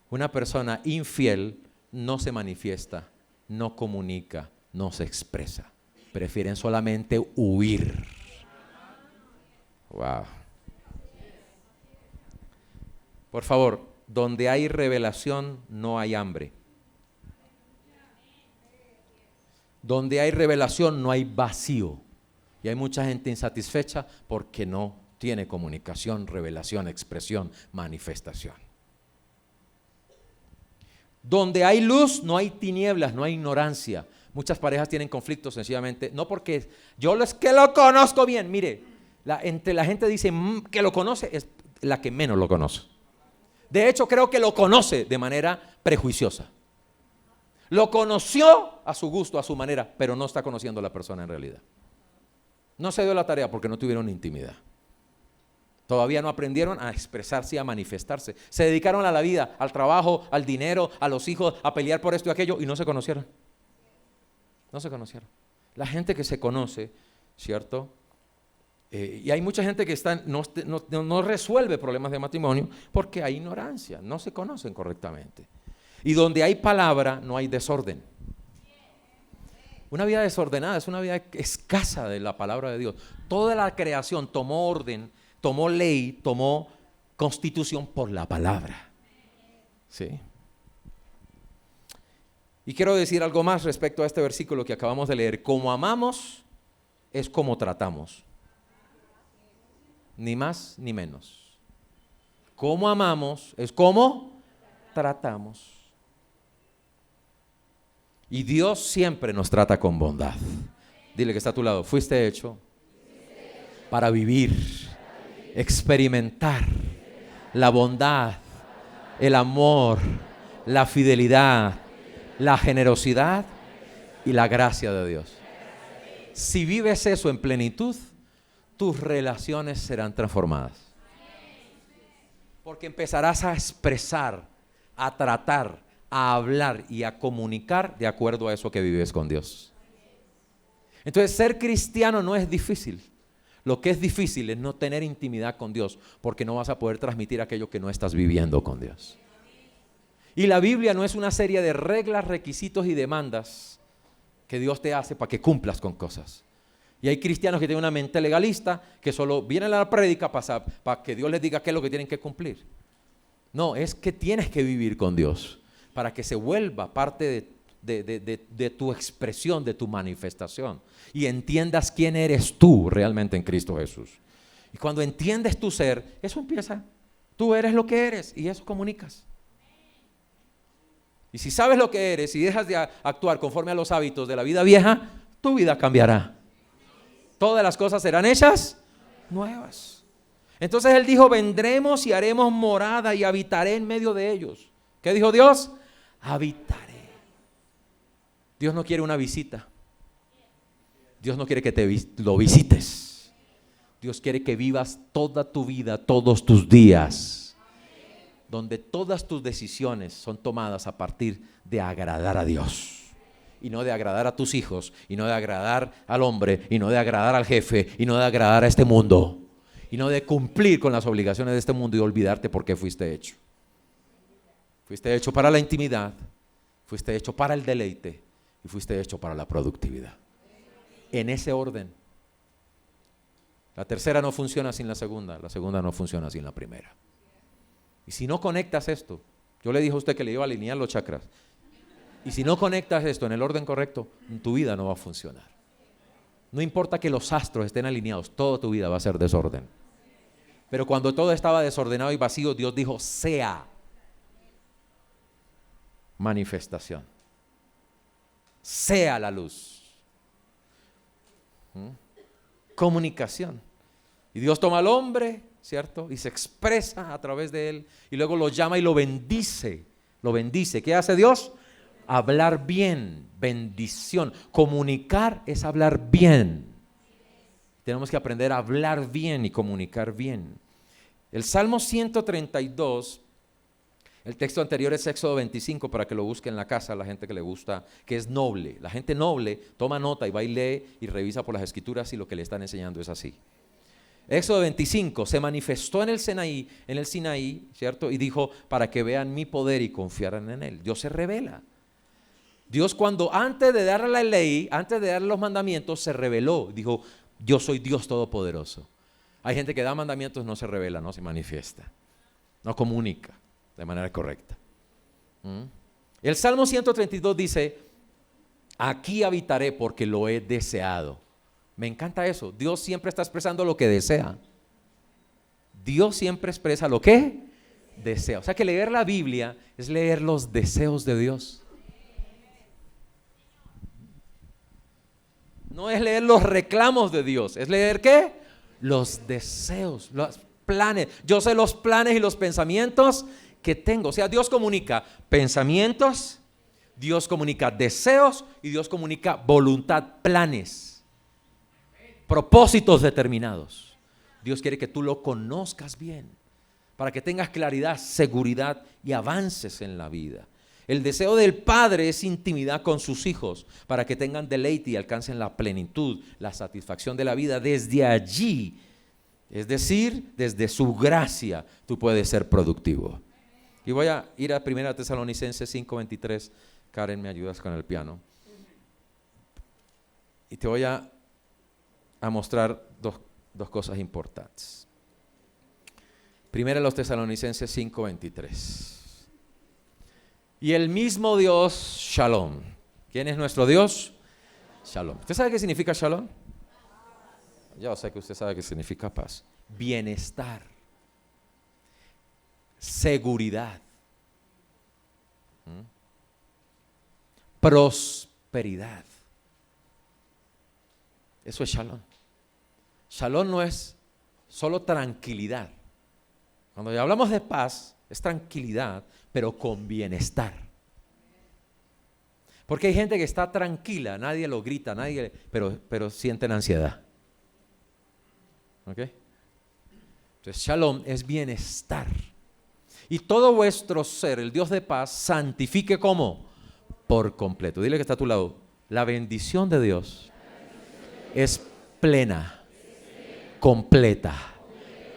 Una persona infiel no se manifiesta, no comunica, no se expresa. Prefieren solamente huir. Wow. Por favor, donde hay revelación no hay hambre. Donde hay revelación no hay vacío. Y hay mucha gente insatisfecha porque no tiene comunicación, revelación, expresión, manifestación. Donde hay luz no hay tinieblas, no hay ignorancia. Muchas parejas tienen conflictos sencillamente, no porque yo es que lo conozco bien. Mire, entre la gente dice que lo conoce, es la que menos lo conoce. De hecho, creo que lo conoce de manera prejuiciosa. Lo conoció a su gusto, a su manera, pero no está conociendo a la persona en realidad. No se dio la tarea porque no tuvieron intimidad. Todavía no aprendieron a expresarse y a manifestarse. Se dedicaron a la vida, al trabajo, al dinero, a los hijos, a pelear por esto y aquello y no se conocieron. No se conocieron. La gente que se conoce, ¿cierto? Y hay mucha gente que no resuelve problemas de matrimonio porque hay ignorancia, no se conocen correctamente. Y donde hay palabra no hay desorden. Una vida desordenada es una vida escasa de la palabra de Dios. Toda la creación tomó orden, tomó ley, tomó constitución por la palabra. ¿Sí? Y quiero decir algo más respecto a este versículo que acabamos de leer. Como amamos es como tratamos. Ni más ni menos. Como amamos es como tratamos. Y Dios siempre nos trata con bondad. Dile que está a tu lado, fuiste hecho para vivir, experimentar la bondad, el amor, la fidelidad, la generosidad y la gracia de Dios. Si vives eso en plenitud, tus relaciones serán transformadas. Porque empezarás a expresar, a tratar, a hablar y a comunicar de acuerdo a eso que vives con Dios. Entonces, ser cristiano no es difícil. Lo que es difícil es no tener intimidad con Dios, porque no vas a poder transmitir aquello que no estás viviendo con Dios. Y la Biblia no es una serie de reglas, requisitos y demandas que Dios te hace para que cumplas con cosas. Y hay cristianos que tienen una mente legalista, que solo vienen a la prédica para que Dios les diga qué es lo que tienen que cumplir. No, es que tienes que vivir con Dios para que se vuelva parte de tu expresión, de tu manifestación. Y entiendas quién eres tú realmente en Cristo Jesús. Y cuando entiendes tu ser, eso empieza. Tú eres lo que eres y eso comunicas. Y si sabes lo que eres y dejas de actuar conforme a los hábitos de la vida vieja, tu vida cambiará. Todas las cosas serán hechas nuevas. Entonces Él dijo, vendremos y haremos morada y habitaré en medio de ellos. ¿Qué dijo Dios? Habitaré. Dios no quiere una visita. Dios no quiere que lo visites. Dios quiere que vivas toda tu vida, todos tus días, donde todas tus decisiones son tomadas a partir de agradar a Dios. Y no de agradar a tus hijos, y no de agradar al hombre, y no de agradar al jefe, y no de agradar a este mundo, y no de cumplir con las obligaciones de este mundo y olvidarte por qué fuiste hecho. Fuiste hecho para la intimidad, fuiste hecho para el deleite y fuiste hecho para la productividad. En ese orden. La tercera no funciona sin la segunda no funciona sin la primera. Y si no conectas esto, yo le dije a usted que le iba a alinear los chakras, y si no conectas esto en el orden correcto, tu vida no va a funcionar. No importa que los astros estén alineados, toda tu vida va a ser desorden. Pero cuando todo estaba desordenado y vacío, Dios dijo, sea manifestación, sea la luz. Comunicación. Y Dios toma al hombre, ¿cierto? Y se expresa a través de él, y luego lo llama y lo bendice. Lo bendice. ¿Qué hace Dios? Hablar bien, bendición. Comunicar es hablar bien. Tenemos que aprender a hablar bien y comunicar bien. El Salmo 132, el texto anterior es Éxodo 25, para que lo busque en la casa, la gente que le gusta, que es noble. La gente noble toma nota y va y lee y revisa por las escrituras si lo que le están enseñando es así. Éxodo 25, se manifestó en el Sinaí, ¿cierto? Y dijo, para que vean mi poder y confiaran en él. Dios se revela. Dios, cuando antes de darle la ley, antes de darle los mandamientos, se reveló. Dijo, yo soy Dios todopoderoso. Hay gente que da mandamientos, no se revela, no se manifiesta, no comunica de manera correcta. El Salmo 132 dice, aquí habitaré porque lo he deseado. Me encanta eso. Dios siempre está expresando lo que desea. Dios siempre expresa lo que desea. O sea que leer la Biblia es leer los deseos de Dios. No es leer los reclamos de Dios, es leer ¿qué? Los deseos, los planes. Yo sé los planes y los pensamientos que tengo. O sea, Dios comunica pensamientos, Dios comunica deseos y Dios comunica voluntad, planes, propósitos determinados. Dios quiere que tú lo conozcas bien, para que tengas claridad, seguridad y avances en la vida. El deseo del Padre es intimidad con sus hijos, para que tengan deleite y alcancen la plenitud, la satisfacción de la vida. Desde allí, es decir, desde su gracia, tú puedes ser productivo. Y voy a ir a 1 Tesalonicenses 5:23. Karen, ¿me ayudas con el piano? Y te voy a mostrar dos cosas importantes. 1 Tesalonicenses 5:23. Y el mismo Dios, Shalom. ¿Quién es nuestro Dios? Shalom. ¿Usted sabe qué significa Shalom? Yo sé que usted sabe qué significa paz. Bienestar. Seguridad. Prosperidad. Eso es Shalom. Shalom no es solo tranquilidad. Cuando hablamos de paz, es tranquilidad, pero con bienestar. Porque hay gente que está tranquila, nadie lo grita, pero sienten ansiedad. ¿Ok? Entonces, Shalom es bienestar. Y todo vuestro ser, el Dios de paz, santifique ¿cómo? Por completo. Dile que está a tu lado. La bendición de Dios es plena, completa,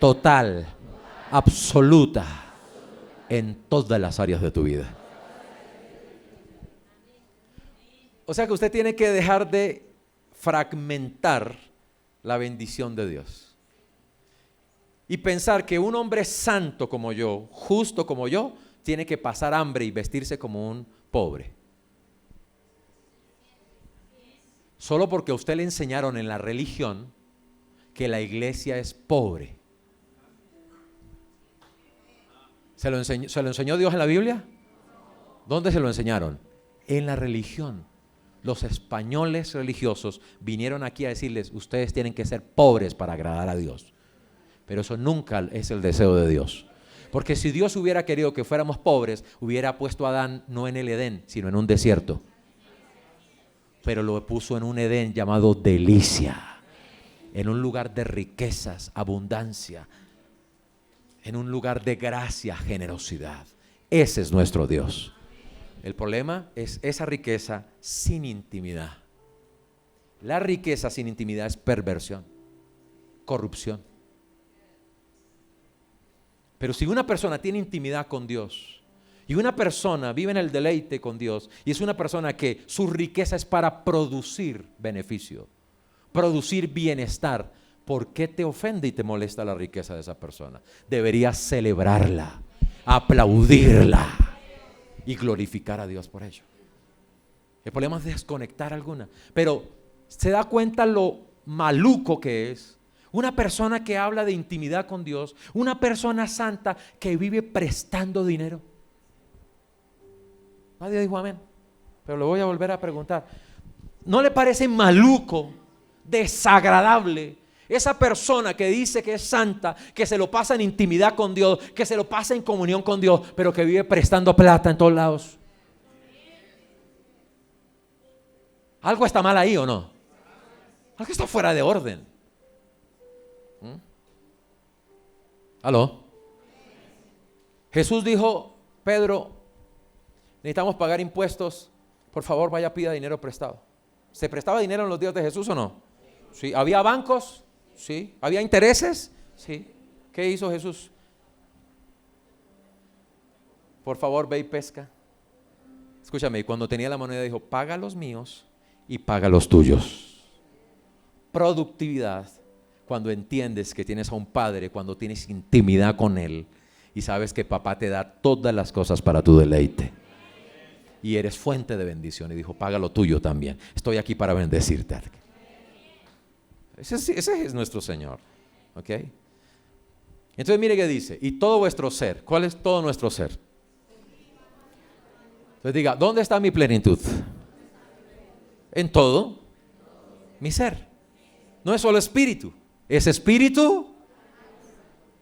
total, absoluta en todas las áreas de tu vida. O sea que usted tiene que dejar de fragmentar la bendición de Dios y pensar que un hombre santo como yo, justo como yo, tiene que pasar hambre y vestirse como un pobre. Solo porque a usted le enseñaron en la religión que la iglesia es pobre. ¿Se lo enseñó Dios en la Biblia? ¿Dónde se lo enseñaron? En la religión. Los españoles religiosos vinieron aquí a decirles, ustedes tienen que ser pobres para agradar a Dios. Pero eso nunca es el deseo de Dios. Porque si Dios hubiera querido que fuéramos pobres, hubiera puesto a Adán no en el Edén, sino en un desierto. Pero lo puso en un Edén llamado delicia, en un lugar de riquezas, abundancia, en un lugar de gracia, generosidad. Ese es nuestro Dios. El problema es esa riqueza sin intimidad. La riqueza sin intimidad es perversión, corrupción. Pero si una persona tiene intimidad con Dios y una persona vive en el deleite con Dios y es una persona que su riqueza es para producir beneficio, producir bienestar, ¿por qué te ofende y te molesta la riqueza de esa persona? Deberías celebrarla, aplaudirla y glorificar a Dios por ello. El problema es desconectar alguna. Pero se da cuenta lo maluco que es una persona que habla de intimidad con Dios, una persona santa que vive prestando dinero. Nadie dijo amén, pero lo voy a volver a preguntar. ¿No le parece maluco, desagradable, esa persona que dice que es santa, que se lo pasa en intimidad con Dios, que se lo pasa en comunión con Dios, pero que vive prestando plata en todos lados? ¿Algo está mal ahí o no? Algo está fuera de orden. ¿Aló? Jesús dijo, Pedro, necesitamos pagar impuestos, por favor vaya pida dinero prestado. ¿Se prestaba dinero en los días de Jesús o no? Sí. ¿Había bancos? Sí. ¿Había intereses? Sí. ¿Qué hizo Jesús? Por favor ve y pesca. Escúchame, y cuando tenía la moneda dijo, paga los míos y paga los tuyos. Productividad. Cuando entiendes que tienes a un padre, cuando tienes intimidad con él y sabes que papá te da todas las cosas para tu deleite y eres fuente de bendición, y dijo, paga lo tuyo también, estoy aquí para bendecirte. Ese es nuestro Señor, ¿ok? Entonces mire qué dice, y todo vuestro ser. ¿Cuál es todo nuestro ser? Entonces diga, ¿dónde está mi plenitud? En todo mi ser. No es solo espíritu. Es espíritu,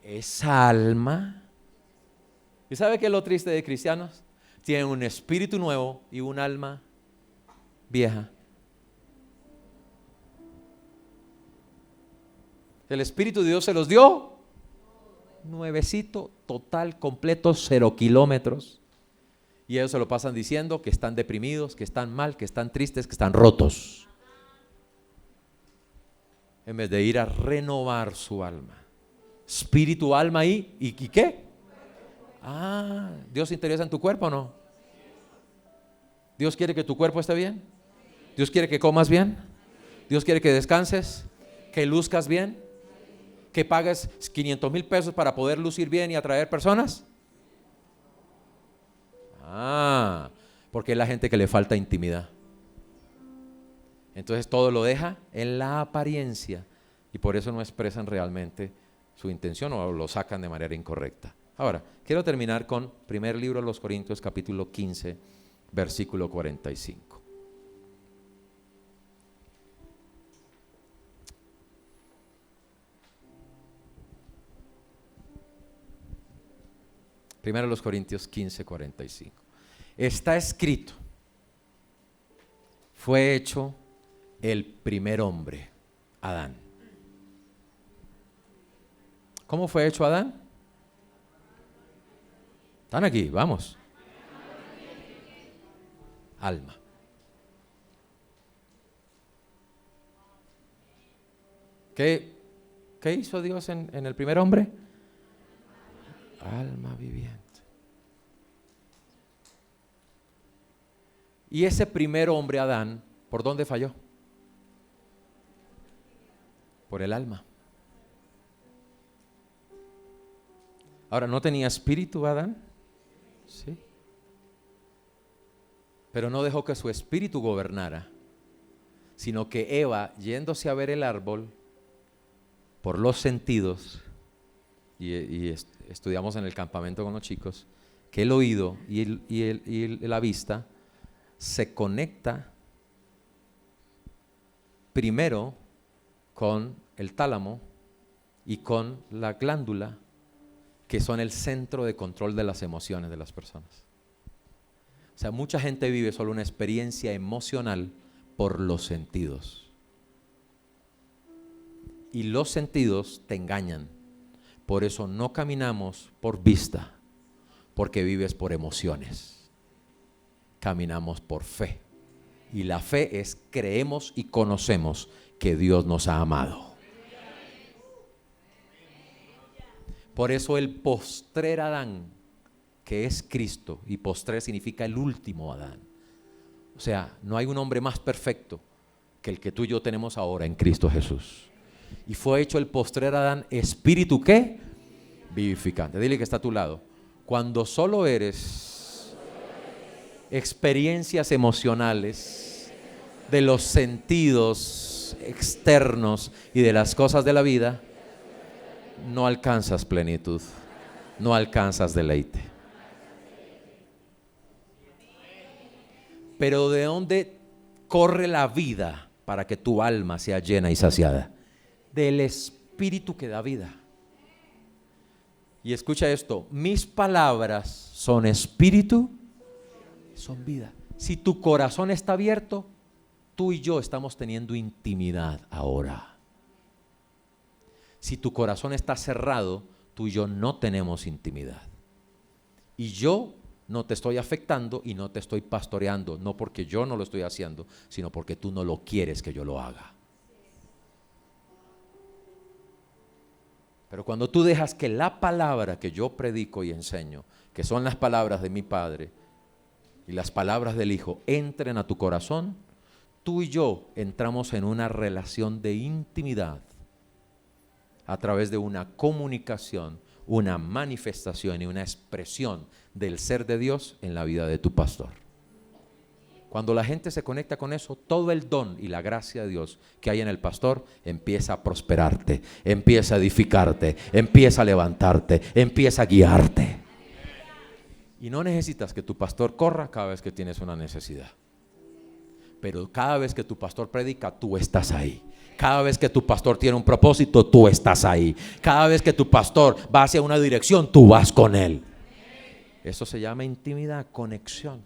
es alma. ¿Y sabe qué es lo triste de cristianos? Tienen un espíritu nuevo y un alma vieja. El Espíritu de Dios se los dio nuevecito, total, completo, 0 kilómetros. Y ellos se lo pasan diciendo que están deprimidos, que están mal, que están tristes, que están rotos, en vez de ir a renovar su alma. Espíritu, alma ¿y qué? ¿Dios se interesa en tu cuerpo o no? ¿Dios quiere que tu cuerpo esté bien? ¿Dios quiere que comas bien? ¿Dios quiere que descanses? ¿Que luzcas bien? ¿Que pagues 500,000 pesos para poder lucir bien y atraer personas? Porque es la gente que le falta intimidad. Entonces todo lo deja en la apariencia y por eso no expresan realmente su intención o lo sacan de manera incorrecta. Ahora, quiero terminar con primer libro de los Corintios, capítulo 15, versículo 45. Primero los Corintios 15, 45. Está escrito, fue hecho el primer hombre, Adán. ¿Cómo fue hecho Adán? Están aquí, vamos. Alma. ¿Qué hizo Dios en el primer hombre? Alma viviente. Y ese primer hombre, Adán, ¿por dónde falló? Por el alma. Ahora, ¿no tenía espíritu Adán? Sí. Pero no dejó que su espíritu gobernara, sino que Eva, yéndose a ver el árbol por los sentidos, y estudiamos en el campamento con los chicos, que el oído y la vista se conecta primero con el tálamo y con la glándula, que son el centro de control de las emociones de las personas. O sea, mucha gente vive solo una experiencia emocional por los sentidos. Y los sentidos te engañan. Por eso no caminamos por vista, porque vives por emociones. Caminamos por fe. Y la fe es creemos y conocemos que Dios nos ha amado. Por eso el postrer Adán, que es Cristo, y postrer significa el último Adán. O sea, no hay un hombre más perfecto que el que tú y yo tenemos ahora en Cristo Jesús. Y fue hecho el postrer Adán, espíritu ¿qué? Vivificante. Dile que está a tu lado. Cuando solo eres experiencias emocionales de los sentidos externos y de las cosas de la vida, no alcanzas plenitud, no alcanzas deleite. Pero ¿de dónde corre la vida para que tu alma sea llena y saciada? Del Espíritu que da vida. Y escucha esto, mis palabras son espíritu, son vida. Si tu corazón está abierto, tú y yo estamos teniendo intimidad ahora. Si tu corazón está cerrado, tú y yo no tenemos intimidad. Y yo no te estoy afectando y no te estoy pastoreando, no porque yo no lo estoy haciendo, sino porque tú no lo quieres que yo lo haga. Pero cuando tú dejas que la palabra que yo predico y enseño, que son las palabras de mi Padre y las palabras del Hijo, entren a tu corazón, tú y yo entramos en una relación de intimidad a través de una comunicación, una manifestación y una expresión del ser de Dios en la vida de tu pastor. Cuando la gente se conecta con eso, todo el don y la gracia de Dios que hay en el pastor empieza a prosperarte, empieza a edificarte, empieza a levantarte, empieza a guiarte. Y no necesitas que tu pastor corra cada vez que tienes una necesidad. Pero cada vez que tu pastor predica, tú estás ahí. Cada vez que tu pastor tiene un propósito, tú estás ahí. Cada vez que tu pastor va hacia una dirección, tú vas con él. Eso se llama intimidad, conexión.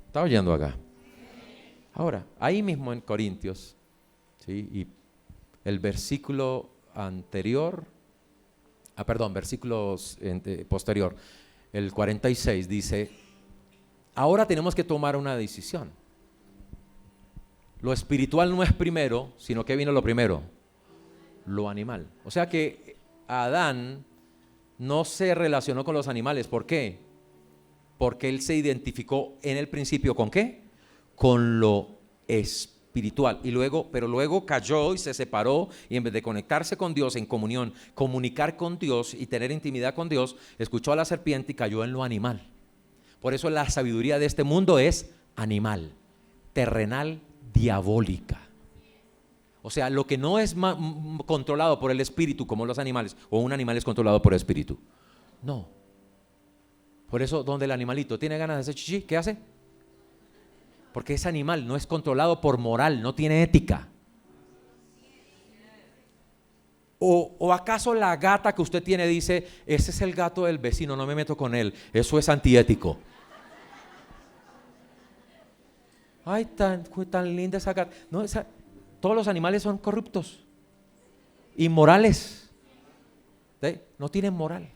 ¿Está oyendo acá? Ahora, ahí mismo en Corintios, ¿sí? Y el versículo anterior, posterior, el 46 dice, ahora tenemos que tomar una decisión. Lo espiritual no es primero, sino que vino lo primero, lo animal. O sea que Adán no se relacionó con los animales. ¿Por qué? Porque él se identificó en el principio ¿con qué? Con lo espiritual. Pero luego cayó y se separó, y en vez de conectarse con Dios en comunión, comunicar con Dios y tener intimidad con Dios, escuchó a la serpiente y cayó en lo animal. Por eso la sabiduría de este mundo es animal, terrenal, diabólica. O sea, lo que no es controlado por el espíritu como los animales, o un animal es controlado por el espíritu. No. Por eso, donde el animalito tiene ganas de hacer chichi, ¿qué hace? Porque ese animal no es controlado por moral, no tiene ética. ¿O acaso la gata que usted tiene dice, ese es el gato del vecino, no me meto con él? Eso es antiético. Ay, tan linda esa gata. No, todos los animales son corruptos, inmorales. ¿Sí? No tienen moral.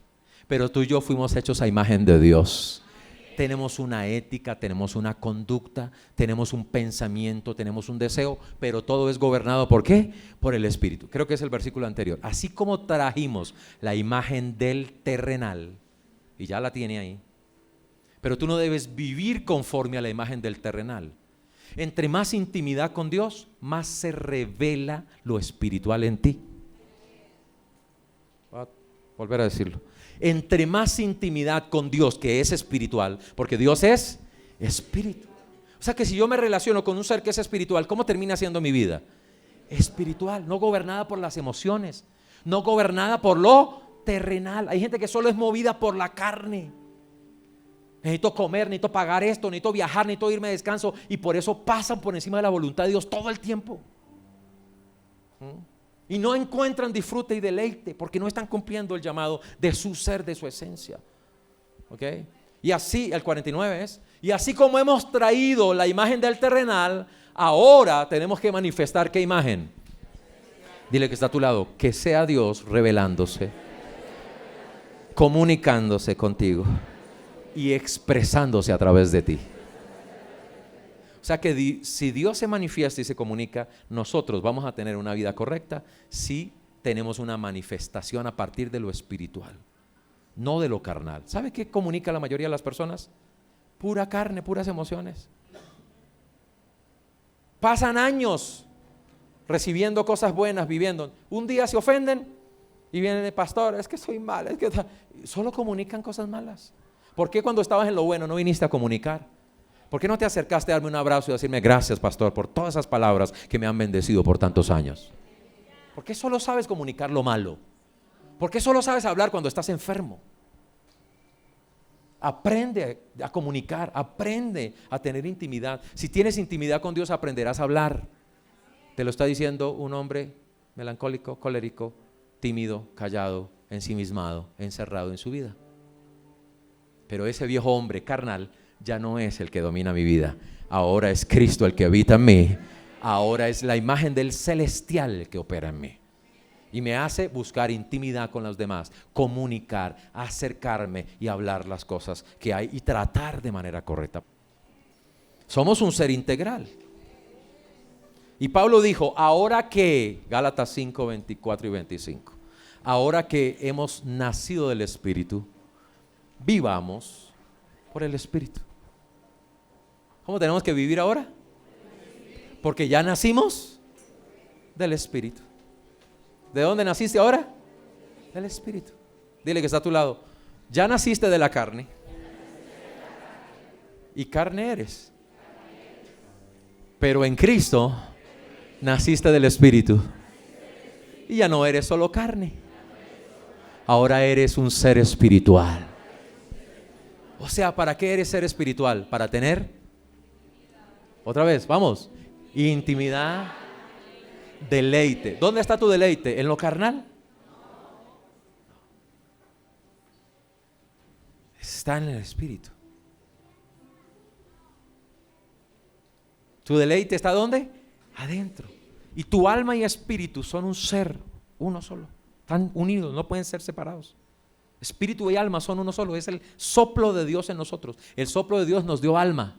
Pero tú y yo fuimos hechos a imagen de Dios. Tenemos una ética, tenemos una conducta, tenemos un pensamiento, tenemos un deseo, pero todo es gobernado ¿por qué? Por el Espíritu. Creo que es el versículo anterior. Así como trajimos la imagen del terrenal, y ya la tiene ahí, pero tú no debes vivir conforme a la imagen del terrenal. Entre más intimidad con Dios, más se revela lo espiritual en ti. Voy a volver a decirlo. Entre más intimidad con Dios, que es espiritual, porque Dios es espíritu. O sea que si yo me relaciono con un ser que es espiritual, ¿cómo termina siendo mi vida? Espiritual, no gobernada por las emociones, no gobernada por lo terrenal. Hay gente que solo es movida por la carne. Necesito comer, necesito pagar esto, necesito viajar, necesito irme de descanso, y por eso pasan por encima de la voluntad de Dios todo el tiempo. Y no encuentran disfrute y deleite porque no están cumpliendo el llamado de su ser, de su esencia. ¿Ok? Y así, el 49 es, y así como hemos traído la imagen del terrenal, ahora tenemos que manifestar ¿qué imagen? Dile que está a tu lado, que sea Dios revelándose, comunicándose contigo y expresándose a través de ti. O sea que si Dios se manifiesta y se comunica, nosotros vamos a tener una vida correcta si tenemos una manifestación a partir de lo espiritual, no de lo carnal. ¿Sabe qué comunica la mayoría de las personas? Pura carne, puras emociones. Pasan años recibiendo cosas buenas, viviendo. Un día se ofenden y vienen de pastor, es que soy mal, es que solo comunican cosas malas. ¿Por qué cuando estabas en lo bueno no viniste a comunicar? ¿Por qué no te acercaste a darme un abrazo y decirme gracias, pastor, por todas esas palabras que me han bendecido por tantos años? ¿Por qué solo sabes comunicar lo malo? ¿Por qué solo sabes hablar cuando estás enfermo? Aprende a comunicar, aprende a tener intimidad. Si tienes intimidad con Dios, aprenderás a hablar. Te lo está diciendo un hombre melancólico, colérico, tímido, callado, ensimismado, encerrado en su vida. Pero ese viejo hombre carnal ya no es el que domina mi vida. Ahora es Cristo el que habita en mí. Ahora es la imagen del celestial el que opera en mí. Y me hace buscar intimidad con los demás, comunicar, acercarme y hablar las cosas que hay y tratar de manera correcta. Somos un ser integral. Y Pablo dijo, ahora que, Gálatas 5, 24 y 25, ahora que hemos nacido del Espíritu, vivamos por el Espíritu. ¿Cómo tenemos que vivir ahora? Porque ya nacimos del Espíritu. ¿De dónde naciste ahora? Del Espíritu. Dile que está a tu lado. Ya naciste de la carne. Y carne eres. Pero en Cristo naciste del Espíritu. Y ya no eres solo carne. Ahora eres un ser espiritual. O sea, ¿para qué eres ser espiritual? Para tener, otra vez, vamos, intimidad, deleite. ¿Dónde está tu deleite? ¿En lo carnal? Está en el Espíritu. ¿Tu deleite está dónde? Adentro. Y tu alma y espíritu son un ser, uno solo. Están unidos, no pueden ser separados. Espíritu y alma son uno solo. Es el soplo de Dios en nosotros. El soplo de Dios nos dio alma.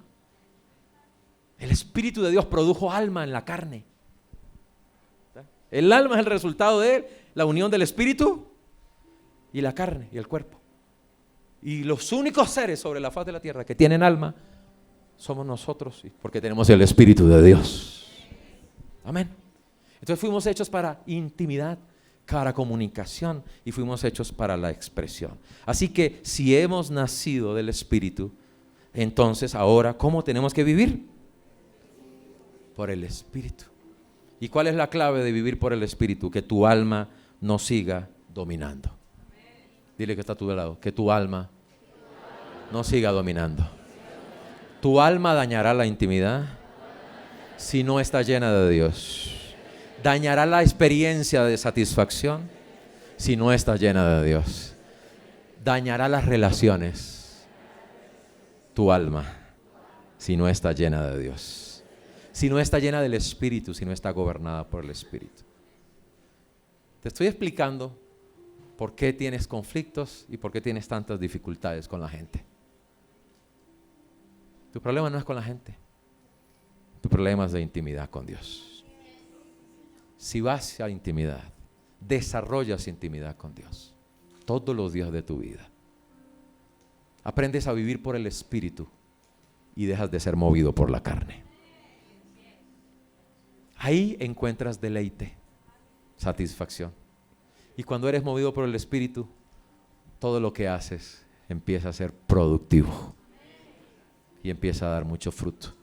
El Espíritu de Dios produjo alma en la carne. El alma es el resultado de la unión del Espíritu y la carne y el cuerpo. Y los únicos seres sobre la faz de la tierra que tienen alma somos nosotros, porque tenemos el Espíritu de Dios. Amén. Entonces fuimos hechos para intimidad, para comunicación, y fuimos hechos para la expresión. Así que si hemos nacido del Espíritu, entonces ahora, ¿cómo tenemos que vivir? Por el Espíritu. ¿Y cuál es la clave de vivir por el Espíritu? Que tu alma no siga dominando. Dile que está a tu lado, que tu alma no siga dominando. Tu alma dañará la intimidad si no está llena de Dios. Dañará la experiencia de satisfacción si no está llena de Dios. Dañará las relaciones, tu alma, si no está llena de Dios. Si no está llena del Espíritu, si no está gobernada por el Espíritu. Te estoy explicando por qué tienes conflictos y por qué tienes tantas dificultades con la gente. Tu problema no es con la gente. Tu problema es de intimidad con Dios. Si vas a intimidad, desarrollas intimidad con Dios todos los días de tu vida. Aprendes a vivir por el Espíritu y dejas de ser movido por la carne. Ahí encuentras deleite, satisfacción. Y cuando eres movido por el Espíritu, todo lo que haces empieza a ser productivo y empieza a dar mucho fruto.